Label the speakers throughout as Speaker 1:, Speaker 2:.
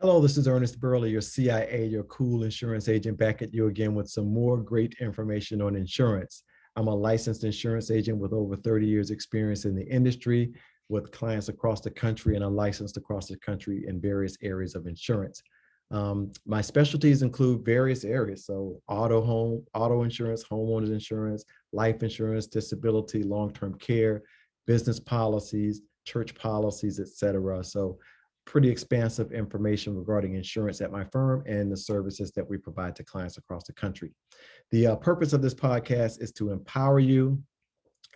Speaker 1: Hello, this is Ernest Burley, your CIA, your cool insurance agent, back at you again with some more great information on insurance. I'm a licensed insurance agent with over 30 years experience in the industry with clients across the country, and I'm licensed across the country in various areas of insurance. My specialties include various areas. So auto insurance, homeowners insurance, life insurance, disability, long-term care, business policies, church policies, etc. So pretty expansive information regarding insurance at my firm and the services that we provide to clients across the country. The purpose of this podcast is to empower you,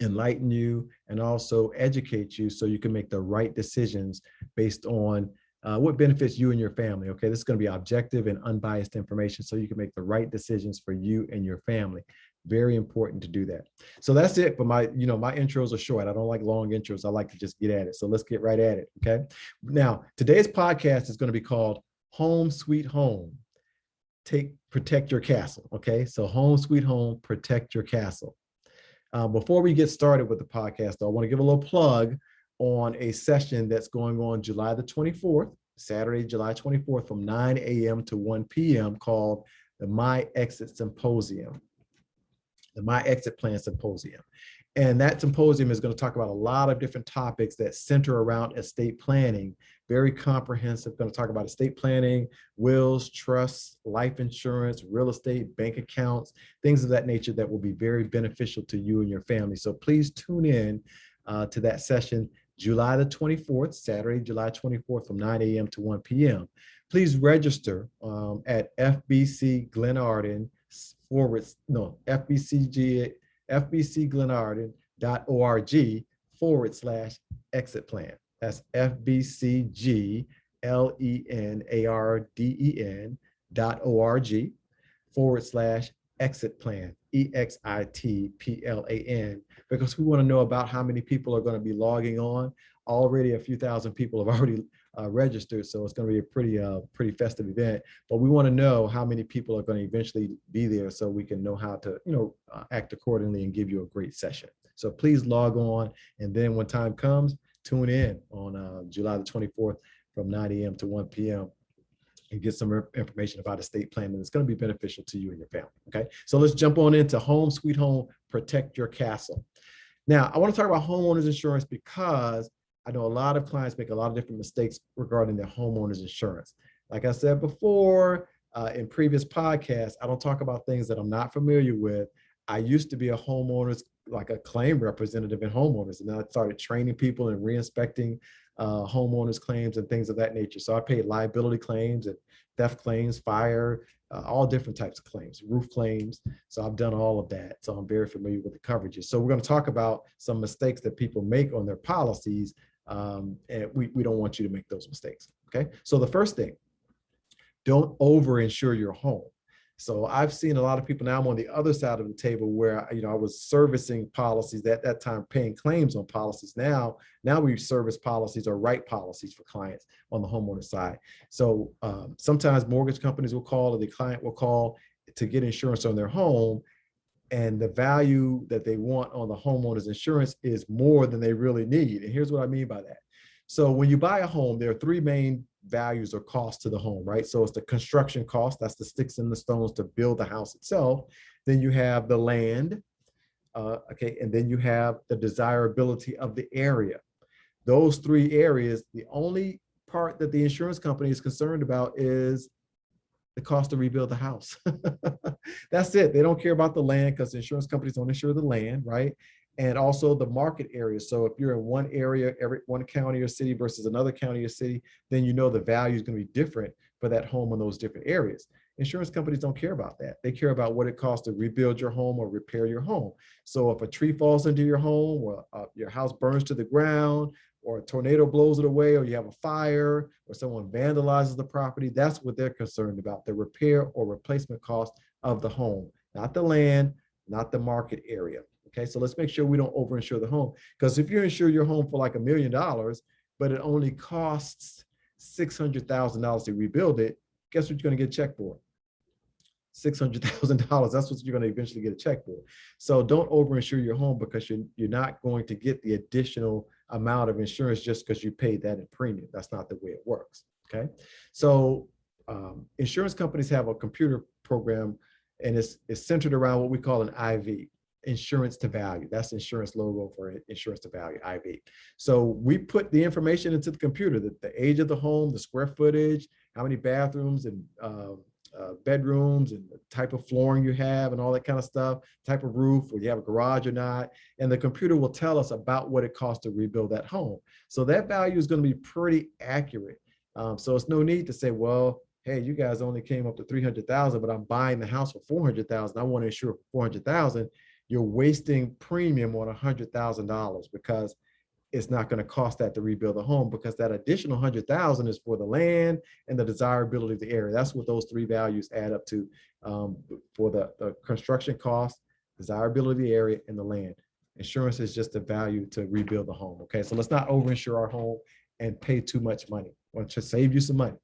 Speaker 1: enlighten you, and also educate you so you can make the right decisions based on what benefits you and your family. Okay, this is going to be objective and unbiased information so you can make the right decisions for you and your family. Very important to do that. So that's it. But my intros are short. I don't like long intros. I like to just get at it. So let's get right at it. Okay. Now, today's podcast is going to be called Home Sweet Home. Protect your castle. Okay. So Home Sweet Home, protect your castle. Before we get started with the podcast, though, I want to give a little plug on a session that's going on July the 24th, Saturday, July 24th from 9 a.m. to 1 p.m. called the My Exit Symposium, the My Exit Plan Symposium. And that symposium is going to talk about a lot of different topics that center around estate planning, very comprehensive. Going to talk about estate planning, wills, trusts, life insurance, real estate, bank accounts, things of that nature that will be very beneficial to you and your family. So please tune in to that session, July the 24th, Saturday, July 24th from 9 a.m. to 1 p.m. Please register at FBCGlenarden.org/exit plan. That's FBCGlenarden.org/exit plan, EXITPLAN, because we want to know about how many people are going to be logging on. Already a few thousand people have already registered, so it's going to be a pretty festive event. But we want to know how many people are going to eventually be there, so we can know how to act accordingly and give you a great session. So please log on, and then when time comes, tune in on July the 24th from 9 a.m. to 1 p.m. and get some information about estate planning that's going to be beneficial to you and your family. Okay, so let's jump on into Home Sweet Home, protect your castle. Now, I want to talk about homeowners insurance because I know a lot of clients make a lot of different mistakes regarding their homeowners insurance. Like I said before, in previous podcasts, I don't talk about things that I'm not familiar with. I used to be a claim representative in homeowners, and then I started training people and re-inspecting homeowners claims and things of that nature. So I paid liability claims and theft claims, fire, all different types of claims, roof claims. So I've done all of that. So I'm very familiar with the coverages. So we're going to talk about some mistakes that people make on their policies. And we don't want you to make those mistakes. Okay. So the first thing, don't over-insure your home. So I've seen a lot of people, now I'm on the other side of the table where, I was servicing policies at that time, paying claims on policies. Now we service policies or write policies for clients on the homeowner side. So sometimes mortgage companies will call, or the client will call to get insurance on their home, and the value that they want on the homeowner's insurance is more than they really need. And here's what I mean by that. So when you buy a home, there are three main values or costs to the home, right? So it's the construction cost, that's the sticks and the stones to build the house itself. Then you have the land, and then you have the desirability of the area. Those three areas, the only part that the insurance company is concerned about is the cost to rebuild the house. That's it. They don't care about the land because insurance companies don't insure the land, right? And also the market area. So if you're in one area, one county or city versus another county or city, then the value is going to be different for that home in those different areas. Insurance companies don't care about that. They care about what it costs to rebuild your home or repair your home. So if a tree falls into your home, or your house burns to the ground, or a tornado blows it away, or you have a fire, or someone vandalizes the property, that's what they're concerned about, the repair or replacement cost of the home, not the land, not the market area. Okay, so let's make sure we don't overinsure the home, because if you insure your home for like $1 million, but it only costs $600,000 to rebuild it, guess what you're going to get a check for? $600,000. That's what you're going to eventually get a check for. So don't overinsure your home, because you're not going to get the additional amount of insurance just because you paid that in premium. That's not the way it works. Okay. So insurance companies have a computer program, and it's centered around what we call an IV, insurance to value. That's the insurance logo for insurance to value, IV. So we put the information into the computer, the age of the home, the square footage, how many bathrooms and bedrooms, and the type of flooring you have and all that kind of stuff, type of roof, whether you have a garage or not. And the computer will tell us about what it costs to rebuild that home. So that value is going to be pretty accurate. So it's no need to say, well, hey, you guys only came up to 300,000, but I'm buying the house for 400,000. I want to insure for 400,000. You're wasting premium on $100,000 because it's not going to cost that to rebuild the home, because that additional 100,000 is for the land and the desirability of the area. That's what those three values add up to, for the construction cost, desirability of the area, and the land. Insurance is just the value to rebuild the home. Okay, so let's not overinsure our home and pay too much money. I want to save you some money.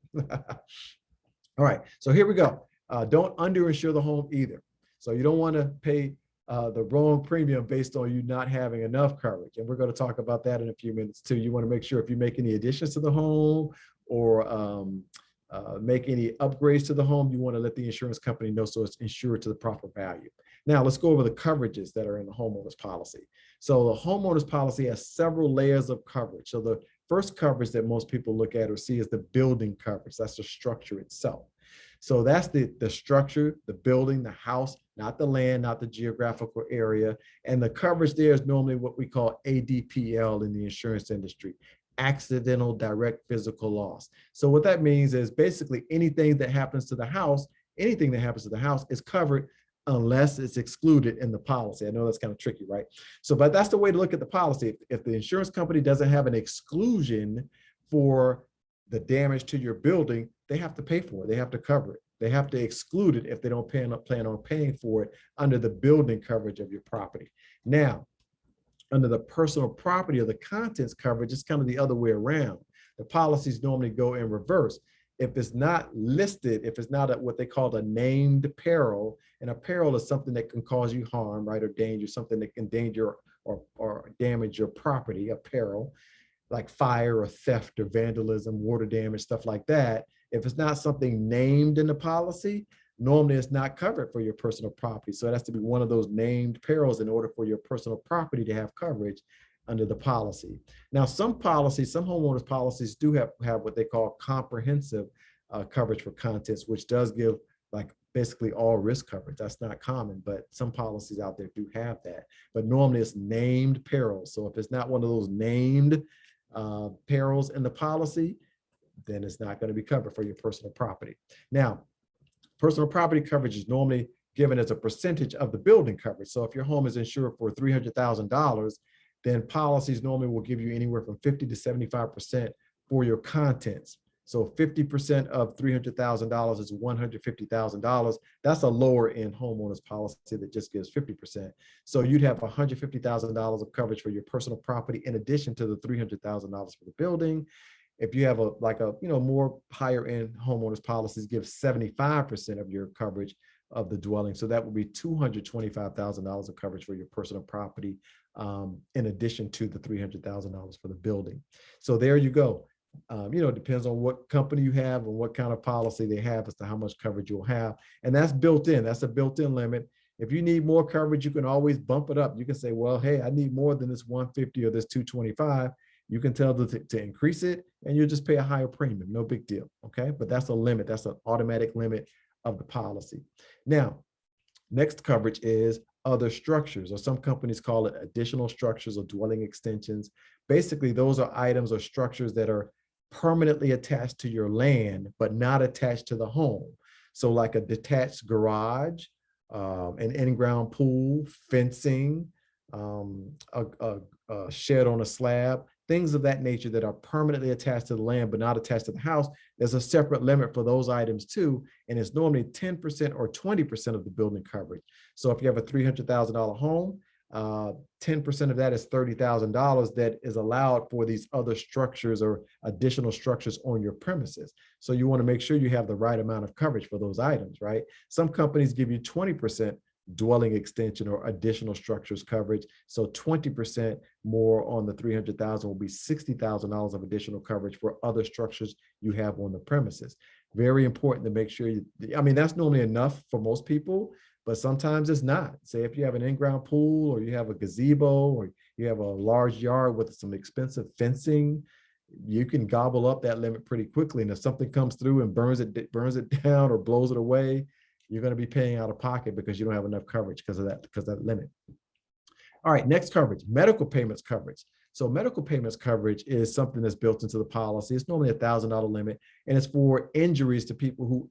Speaker 1: All right, so here we go. Don't underinsure the home either. So you don't want to pay the wrong premium based on you not having enough coverage. And we're going to talk about that in a few minutes too. You want to make sure if you make any additions to the home or make any upgrades to the home, you want to let the insurance company know so it's insured to the proper value. Now let's go over the coverages that are in the homeowner's policy. So the homeowner's policy has several layers of coverage. So the first coverage that most people look at or see is the building coverage. That's the structure itself. So that's the structure, the building, the house, not the land, not the geographical area. And the coverage there is normally what we call ADPL in the insurance industry, accidental direct physical loss. So what that means is basically anything that happens to the house, anything that happens to the house is covered unless it's excluded in the policy. I know that's kind of tricky, right? So, but that's the way to look at the policy. If the insurance company doesn't have an exclusion for the damage to your building, they have to pay for it. They have to cover it. They have to exclude it if they don't plan on paying for it under the building coverage of your property. Now, under the personal property or the contents coverage, it's kind of the other way around. The policies normally go in reverse. If it's not listed, if it's not what they call a named peril, and a peril is something that can cause you harm, right, or danger, something that can endanger or damage your property, a peril, like fire or theft or vandalism, water damage, stuff like that. If it's not something named in the policy, normally it's not covered for your personal property. So it has to be one of those named perils in order for your personal property to have coverage under the policy. Now, some policies, some homeowners policies do have what they call comprehensive coverage for contents, which does give like basically all risk coverage. That's not common, but some policies out there do have that. But normally it's named perils. So if it's not one of those named perils in the policy, then it's not going to be covered for your personal property. Now, personal property coverage is normally given as a percentage of the building coverage. So if your home is insured for $300,000, then policies normally will give you anywhere from 50 to 75% for your contents. So 50% of $300,000 is $150,000. That's a lower end homeowners policy that just gives 50%. So you'd have $150,000 of coverage for your personal property in addition to the $300,000 for the building. If you have more higher end homeowners policies give 75% of your coverage of the dwelling. So that would be $225,000 of coverage for your personal property, in addition to the $300,000 for the building. So there you go. It depends on what company you have and what kind of policy they have as to how much coverage you'll have. And that's built in. That's a built-in limit. If you need more coverage, you can always bump it up. You can say, well, hey, I need more than this 150 or this 225. You can tell them to increase it, and you'll just pay a higher premium. No big deal. Okay. But that's a limit. That's an automatic limit of the policy. Now, next coverage is other structures, or some companies call it additional structures or dwelling extensions. Basically, those are items or structures that are permanently attached to your land, but not attached to the home. So like a detached garage, an in-ground pool, fencing, a shed on a slab, things of that nature that are permanently attached to the land, but not attached to the house. There's a separate limit for those items too. And it's normally 10% or 20% of the building coverage. So if you have a $300,000 home, 10% of that is $30,000 that is allowed for these other structures or additional structures on your premises. So you want to make sure you have the right amount of coverage for those items, right? Some companies give you 20% dwelling extension or additional structures coverage. So 20% more on the 300,000 will be $60,000 of additional coverage for other structures you have on the premises. Very important to make sure you, I mean, that's normally enough for most people, but sometimes it's not. Say if you have an in-ground pool or you have a gazebo or you have a large yard with some expensive fencing, you can gobble up that limit pretty quickly. And if something comes through and burns it down or blows it away, you're going to be paying out of pocket because you don't have enough coverage because of that limit. All right, next coverage, medical payments coverage. So medical payments coverage is something that's built into the policy. It's normally $1,000 limit, and it's for injuries to people who,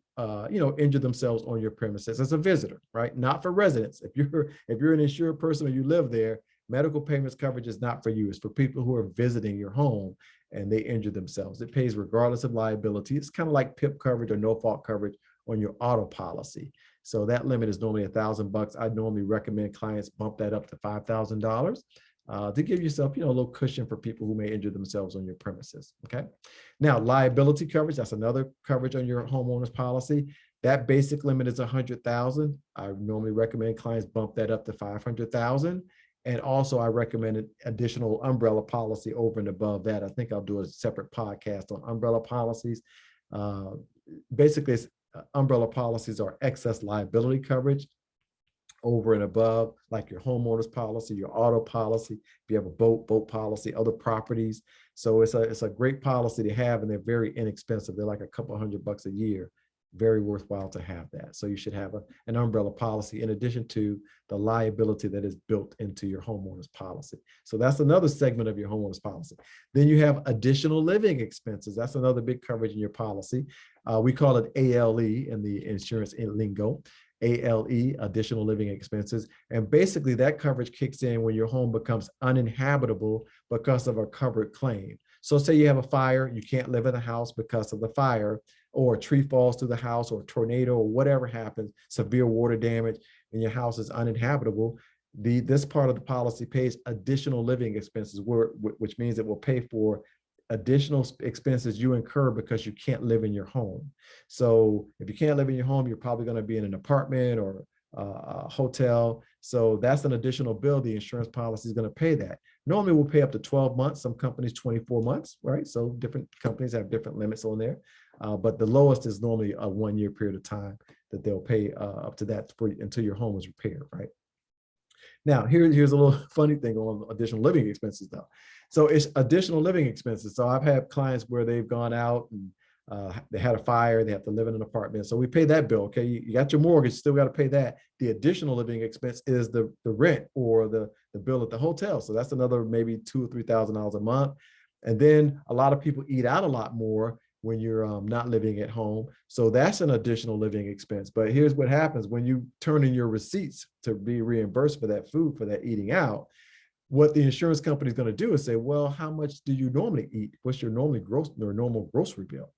Speaker 1: injure themselves on your premises as a visitor, right? Not for residents. If you're an insured person or you live there, medical payments coverage is not for you. It's for people who are visiting your home and they injure themselves. It pays regardless of liability. It's kind of like PIP coverage or no fault coverage on your auto policy. So that limit is normally $1,000. I normally recommend clients bump that up to $5,000 to give yourself, a little cushion for people who may injure themselves on your premises. Okay. Now, liability coverage, that's another coverage on your homeowner's policy. That basic limit is $100,000. I normally recommend clients bump that up to $500,000. And also I recommend an additional umbrella policy over and above that. I think I'll do a separate podcast on umbrella policies. Basically, umbrella policies are excess liability coverage over and above, like your homeowner's policy, your auto policy, if you have a boat policy, other properties. So it's a great policy to have, and they're very inexpensive. They're like a couple $100 a year. Very worthwhile to have that. So you should have an umbrella policy in addition to the liability that is built into your homeowner's policy. So that's another segment of your homeowner's policy. Then you have additional living expenses. That's another big coverage in your policy. We call it ALE in the insurance lingo. ALE, additional living expenses. And basically that coverage kicks in when your home becomes uninhabitable because of a covered claim. So say you have a fire, you can't live in the house because of the fire, or a tree falls through the house, or a tornado, or whatever happens, severe water damage, and your house is uninhabitable. This part of the policy pays additional living expenses, which means it will pay for additional expenses you incur because you can't live in your home. So if you can't live in your home, you're probably going to be in an apartment or a hotel. So that's an additional bill. The insurance policy is going to pay that. Normally we'll pay up to 12 months, some companies 24 months, right? So different companies have different limits on there. But the lowest is normally a 1 year period of time that they'll pay up to that until your home is repaired, right? Now, here's a little funny thing on additional living expenses though. So it's additional living expenses. So I've had clients where they've gone out and they had a fire, they have to live in an apartment. So we pay that bill, okay? You got your mortgage, still got to pay that. The additional living expense is the rent or the bill at the hotel. So that's another maybe $2,000 or $3,000 a month. And then a lot of people eat out a lot more when you're not living at home. So that's an additional living expense. But here's what happens when you turn in your receipts to be reimbursed for that food, for that eating out. What the insurance company is going to do is say, well, how much do you normally eat? What's your normal grocery bill?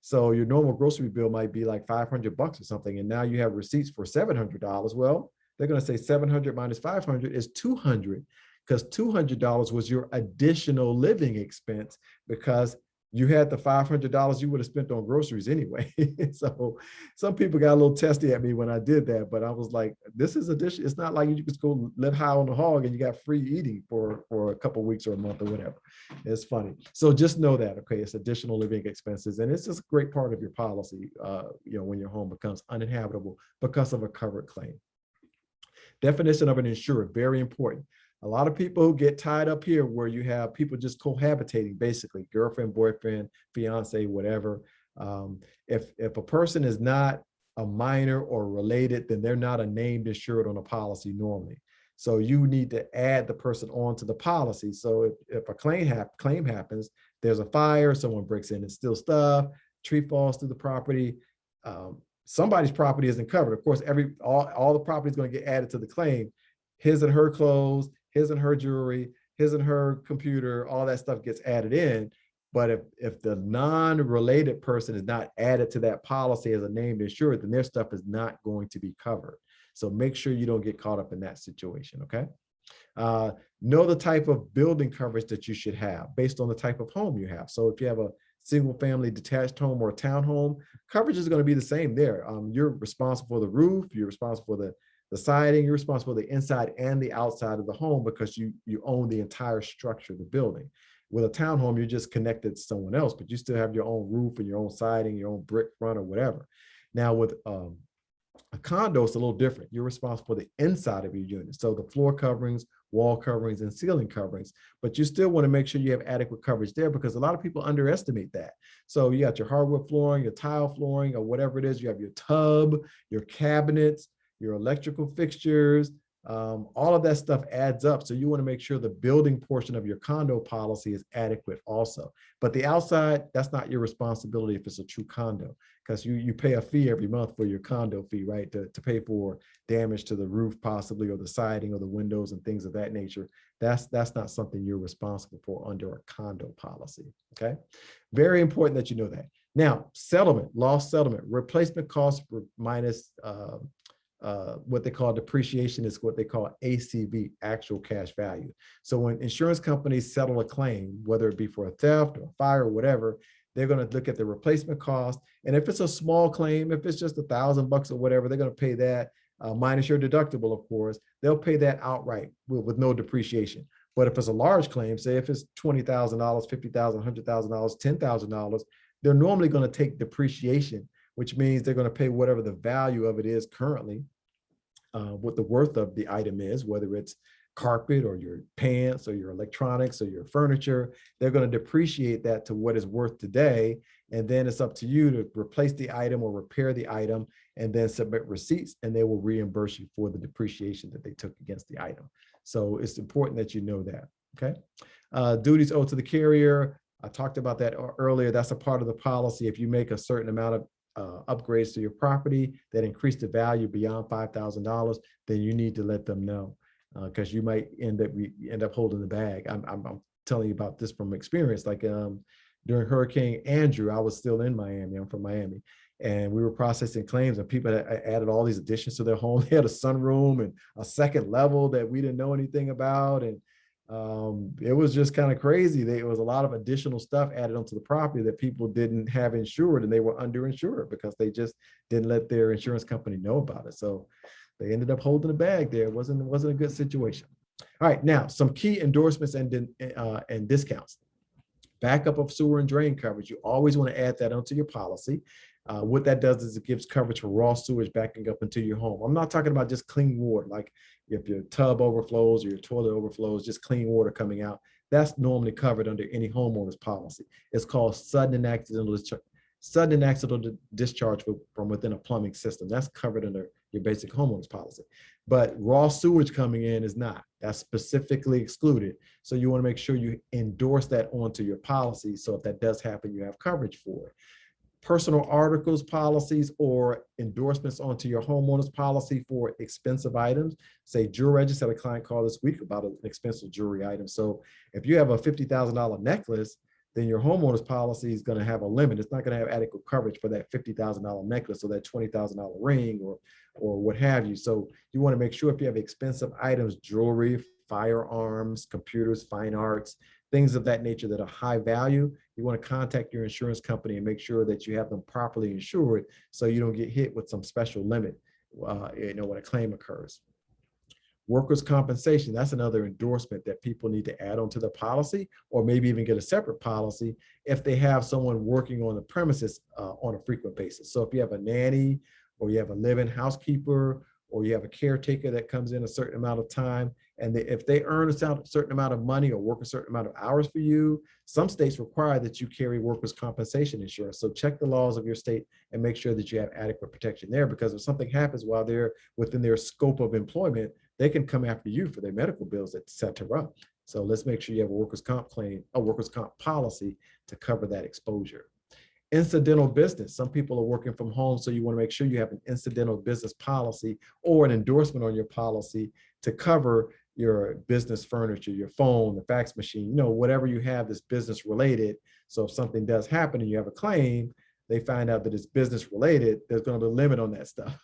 Speaker 1: So your normal grocery bill might be like $500 or something. And now you have receipts for $700. Well, they're going to say 700 minus 500 is 200, because $200 was your additional living expense because you had the $500 you would have spent on groceries anyway. So some people got a little testy at me when I did that, but I was like, this is addition. It's not like you just go live high on the hog and you got free eating for a couple of weeks or a month or whatever. It's funny. So just know that, okay, it's additional living expenses. And it's just a great part of your policy, when your home becomes uninhabitable because of a covered claim. Definition of an insured, very important. A lot of people get tied up here where you have people just cohabitating, basically girlfriend, boyfriend, fiance, whatever. If a person is not a minor or related, then they're not a named insured on a policy normally. So you need to add the person onto the policy. So if a claim happens, there's a fire, someone breaks in and steals stuff, tree falls through the property, somebody's property isn't covered. Of course, all the property is going to get added to the claim. His and her clothes, his and her jewelry, his and her computer, all that stuff gets added in. But if the non-related person is not added to that policy as a named insured, then their stuff is not going to be covered. So make sure you don't get caught up in that situation, okay? Know the type of building coverage that you should have based on the type of home you have. So if you have a single family detached home or a townhome, coverage is going to be the same there. You're responsible for the roof, you're responsible for The siding, you're responsible for the inside and the outside of the home because you own the entire structure of the building. With a townhome, you're just connected to someone else, but you still have your own roof and your own siding, your own brick front or whatever. Now with a condo, it's a little different. You're responsible for the inside of your unit. So the floor coverings, wall coverings, and ceiling coverings. But you still want to make sure you have adequate coverage there because a lot of people underestimate that. So you got your hardwood flooring, your tile flooring, or whatever it is. You have your tub, your cabinets, your electrical fixtures. All of that stuff adds up. So you want to make sure the building portion of your condo policy is adequate also. But the outside, that's not your responsibility if it's a true condo, because you pay a fee every month for your condo fee, right? To pay for damage to the roof possibly, or the siding or the windows and things of that nature. That's not something you're responsible for under a condo policy, okay? Very important that you know that. Now, settlement, loss settlement, replacement costs minus what they call depreciation is what they call ACV, actual cash value. So when insurance companies settle a claim, whether it be for a theft or a fire or whatever, they're going to look at the replacement cost. And if it's a small claim, if it's just $1,000 or whatever, they're going to pay that minus your deductible, of course. They'll pay that outright with no depreciation. But if it's a large claim, say if it's $20,000, $50,000, $100,000, $10,000, they're normally going to take depreciation, which means they're going to pay whatever the value of it is currently, what the worth of the item is, whether it's carpet or your pants or your electronics or your furniture. They're going to depreciate that to what is worth today. And then it's up to you to replace the item or repair the item and then submit receipts, and they will reimburse you for the depreciation that they took against the item. So it's important that you know that, okay? Duties owed to the carrier. I talked about that earlier. That's a part of the policy. If you make a certain amount of upgrades to your property that increase the value beyond $5,000, then you need to let them know, because you might end up holding the bag. I'm telling you about this from experience. Like during Hurricane Andrew, I was still in Miami. I'm from Miami, and we were processing claims, and people had added all these additions to their home. They had a sunroom and a second level that we didn't know anything about, and it was just kind of crazy. There was a lot of additional stuff added onto the property that people didn't have insured, and they were underinsured because they just didn't let their insurance company know about it. So they ended up holding the bag there. It wasn't a good situation. All right, now some key endorsements and discounts. Backup of sewer and drain coverage. You always want to add that onto your policy. What that does is it gives coverage for raw sewage backing up into your home. I'm not talking about just clean water, like if your tub overflows or your toilet overflows, just clean water coming out. That's normally covered under any homeowner's policy. It's called sudden and accidental discharge from within a plumbing system. That's covered under your basic homeowner's policy. But raw sewage coming in is not. That's specifically excluded. So you want to make sure you endorse that onto your policy, so if that does happen, you have coverage for it. Personal articles policies or endorsements onto your homeowner's policy for expensive items. Say jewelry. I just had a client call this week about an expensive jewelry item. So if you have a $50,000 necklace, then your homeowner's policy is going to have a limit. It's not going to have adequate coverage for that $50,000 necklace or that $20,000 ring or what have you. So you want to make sure if you have expensive items, jewelry, firearms, computers, fine arts, things of that nature that are high value, you want to contact your insurance company and make sure that you have them properly insured so you don't get hit with some special limit, when a claim occurs. Workers' compensation, that's another endorsement that people need to add onto the policy, or maybe even get a separate policy if they have someone working on the premises on a frequent basis. So if you have a nanny, or you have a live-in housekeeper, or you have a caretaker that comes in a certain amount of time, and if they earn a certain amount of money or work a certain amount of hours for you, some states require that you carry workers' compensation insurance. So check the laws of your state and make sure that you have adequate protection there, because if something happens while they're within their scope of employment, they can come after you for their medical bills, et cetera. So let's make sure you have a workers' comp claim, a workers' comp policy to cover that exposure. Incidental business. Some people are working from home, so you want to make sure you have an incidental business policy or an endorsement on your policy to cover your business furniture, your phone, the fax machine, whatever you have that's business related. So if something does happen and you have a claim, they find out that it's business related, there's going to be a limit on that stuff.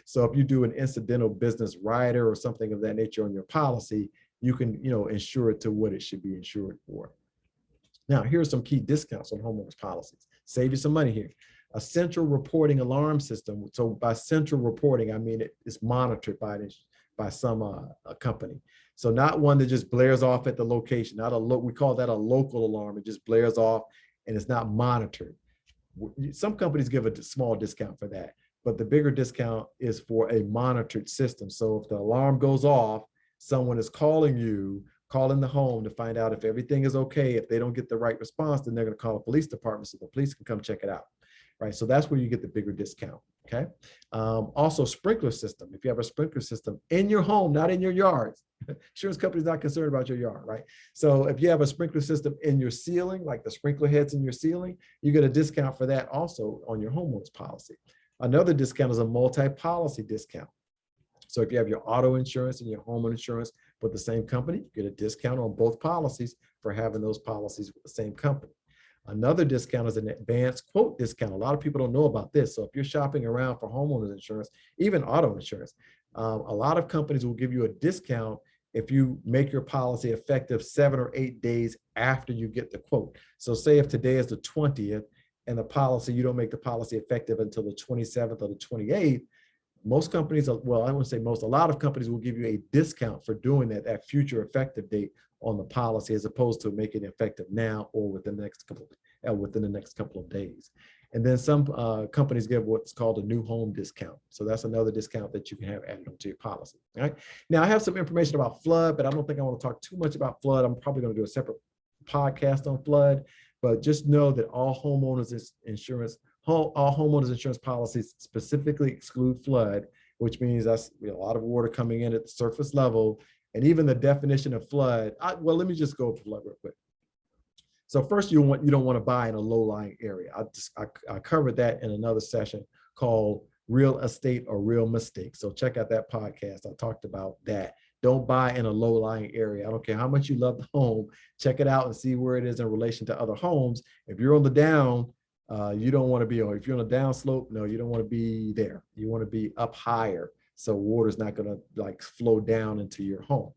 Speaker 1: So if you do an incidental business rider or something of that nature on your policy, you can, insure it to what it should be insured for. Now, here's some key discounts on homeowners policies. Save you some money here. A central reporting alarm system. So by central reporting, I mean it is monitored by some company. So not one that just blares off at the location. Not we call that a local alarm. It just blares off and it's not monitored. Some companies give a small discount for that, but the bigger discount is for a monitored system. So if the alarm goes off, someone is calling the home to find out if everything is okay. If they don't get the right response, then they're going to call a police department so the police can come check it out. Right. So that's where you get the bigger discount. Okay. Also, sprinkler system. If you have a sprinkler system in your home, not in your yards, insurance company's not concerned about your yard, right? So if you have a sprinkler system in your ceiling, like the sprinkler heads in your ceiling, you get a discount for that also on your homeowner's policy. Another discount is a multi-policy discount. So if you have your auto insurance and your homeowner insurance with the same company, you get a discount on both policies for having those policies with the same company. Another discount is an advanced quote discount. A lot of people don't know about this. So if you're shopping around for homeowners insurance, even auto insurance, a lot of companies will give you a discount if you make your policy effective 7 or 8 days after you get the quote. So say if today is the 20th and the policy, you don't make the policy effective until the 27th or the 28th, most companies, well, I wouldn't say most, a lot of companies will give you a discount for doing that future effective date on the policy, as opposed to making it effective now or within the next couple of days. And then some companies give what's called a new home discount. So that's another discount that you can have added onto your policy. All right. Now I have some information about flood, but I don't think I want to talk too much about flood. I'm probably going to do a separate podcast on flood, but just know that all homeowners insurance policies specifically exclude flood, which means that's a lot of water coming in at the surface level. And even the definition of flood, well, let me just go over flood real quick. So first, you don't want to buy in a low-lying area. I covered that in another session called Real Estate or Real Mistake. So check out that podcast. I talked about that. Don't buy in a low-lying area. I don't care how much you love the home. Check it out and see where it is in relation to other homes. If you're on the down, you don't want to be, or if you're on a down slope, no, you don't want to be there. You want to be up higher, so water's not going to like flow down into your home,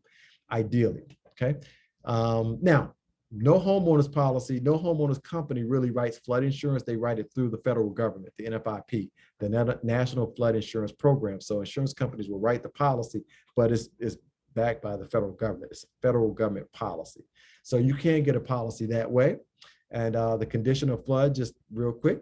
Speaker 1: ideally. Okay. Now, no homeowners policy, no homeowners company really writes flood insurance. They write it through the federal government, the NFIP, the National Flood Insurance Program. So insurance companies will write the policy, but it's backed by the federal government. It's a federal government policy. So you can get a policy that way. And the condition of flood, just real quick,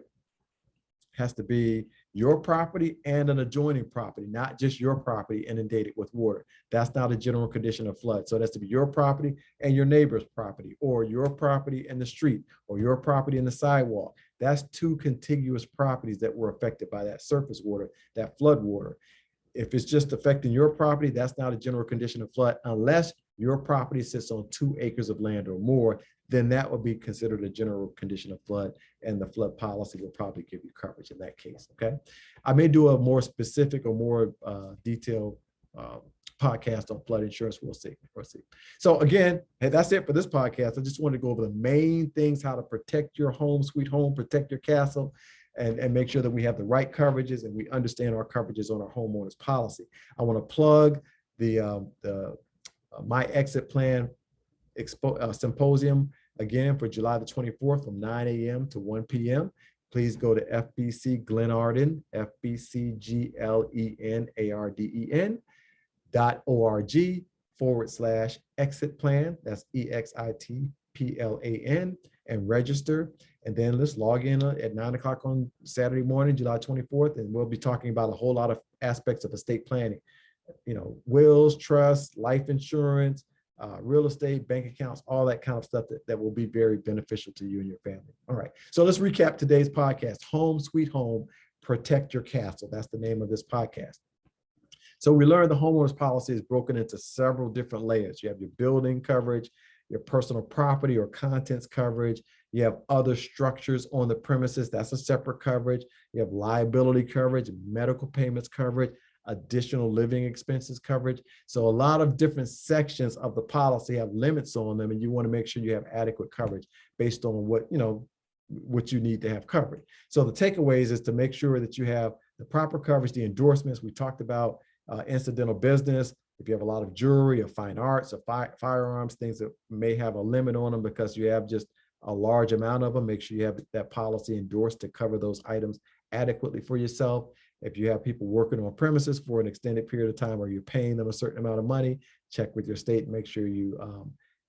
Speaker 1: has to be your property and an adjoining property, not just your property inundated with water. That's not a general condition of flood. So it has to be your property and your neighbor's property, or your property and the street, or your property and the sidewalk. That's two contiguous properties that were affected by that surface water, that flood water. If it's just affecting your property, that's not a general condition of flood, unless your property sits on 2 acres of land or more, then that would be considered a general condition of flood, and the flood policy will probably give you coverage in that case, okay? I may do a more specific or more detailed podcast on flood insurance. We'll see. So again, hey, that's it for this podcast. I just wanted to go over the main things, how to protect your home, sweet home, protect your castle, and make sure that we have the right coverages and we understand our coverages on our homeowners policy. I want to plug the My Exit Plan Symposium again for July the 24th from 9 a.m. to 1 p.m. Please go to FBC Glenarden, FBCGLENARDEN.org/exit plan. That's EXITPLAN, and register. And then let's log in at 9 o'clock on Saturday morning, July 24th, and we'll be talking about a whole lot of aspects of estate planning. Wills, trusts, life insurance, real estate, bank accounts, all that kind of stuff that will be very beneficial to you and your family. All right, so let's recap today's podcast. Home, sweet home, protect your castle. That's the name of this podcast. So we learned the homeowners policy is broken into several different layers. You have your building coverage, your personal property or contents coverage. You have other structures on the premises. That's a separate coverage. You have liability coverage, medical payments coverage, additional living expenses coverage. So a lot of different sections of the policy have limits on them, and you want to make sure you have adequate coverage based on what you need to have covered. So the takeaways is to make sure that you have the proper coverage, the endorsements. We talked about incidental business. If you have a lot of jewelry or fine arts or firearms, things that may have a limit on them because you have just a large amount of them, make sure you have that policy endorsed to cover those items adequately for yourself. If you have people working on premises for an extended period of time, or you're paying them a certain amount of money, check with your state and make sure you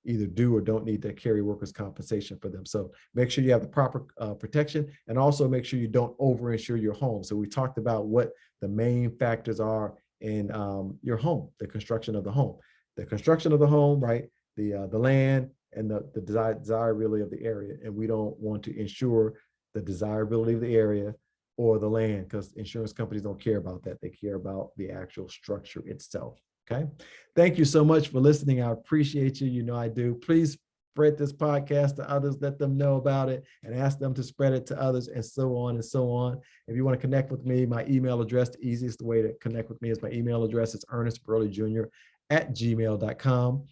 Speaker 1: either do or don't need to carry workers' compensation for them. So make sure you have the proper protection, and also make sure you don't overinsure your home. So we talked about what the main factors are in your home, the construction of the home. The construction of the home, right? The land and the desirability of the area. And we don't want to insure the desirability of the area or the land, because insurance companies don't care about that. They care about the actual structure itself. Okay. Thank you so much for listening. I appreciate you. You know I do. Please spread this podcast to others, let them know about it, and ask them to spread it to others, and so on and so on. If you want to connect with me, my email address, the easiest way to connect with me is my email address. It's ernestburleyjr@gmail.com.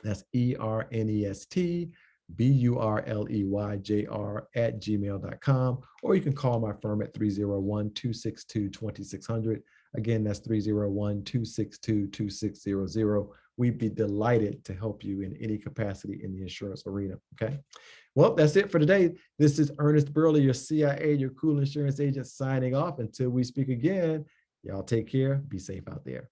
Speaker 1: That's ERNESTBURLEYJR@gmail.com. Or you can call my firm at 301-262-2600. Again, that's 301-262-2600. We'd be delighted to help you in any capacity in the insurance arena. Okay. Well, that's it for today. This is Ernest Burley, your CIA, your cool insurance agent, signing off. Until we speak again, y'all take care. Be safe out there.